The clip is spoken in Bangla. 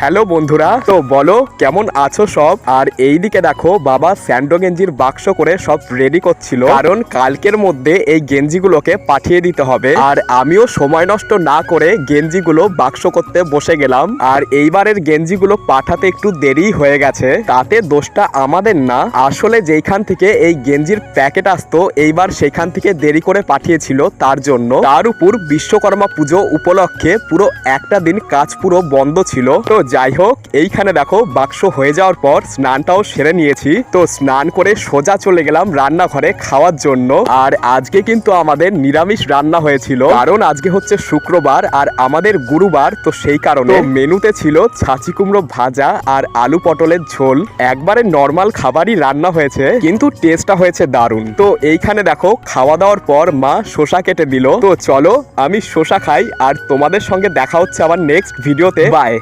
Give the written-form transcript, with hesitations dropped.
হ্যালো বন্ধুরা, তো বলো কেমন আছো সব। আর এইদিকে দেখো বাবা স্যান্ডো গেঞ্জির বাক্স করে সব রেডি করছিল, কারণ কালকের মধ্যে এই গেঞ্জিগুলোকে পাঠিয়ে দিতে হবে। আর আমিও সময় নষ্ট না করে গেঞ্জিগুলো বাক্স করতে বসে গেলাম। আর এইবারের গেঞ্জিগুলো পাঠাতে একটু দেরি হয়ে গেছে, তাতে দোষটা আমাদের না, আসলে যেখান থেকে এই গেঞ্জির প্যাকেট আসতো এইবার সেখান থেকে দেরি করে পাঠিয়েছিল তার জন্য। তার উপর বিশ্বকর্মা পুজো উপলক্ষে পুরো একটা দিন কাজ পুরো বন্ধ ছিল। তো যাই হোক, এইখানে দেখো বাক্স হয়ে যাওয়ার পর স্নানটাও সেরে নিয়েছি। তো স্নান করে সোজা চলে গেলাম রান্নাঘরে খাওয়ার জন্য। আর আজকে কিন্তু আমাদের নিরামিষ রান্না হয়েছিল, কারণ আজকে হচ্ছে শুক্রবার আর আমাদের গুরুবার। তো সেই কারণে মেনুতে ছিল ছাঁচি কুমড়ো ভাজা আর আলু পটলের ঝোল। একবারে নর্মাল খাবারই রান্না হয়েছে, কিন্তু টেস্টটা হয়েছে দারুণ। তো এইখানে দেখো খাওয়া দাওয়ার পর মা শসা কেটে দিল। তো চলো আমি শসা খাই, আর তোমাদের সঙ্গে দেখা হচ্ছে আবার নেক্সট ভিডিওতে। বাই।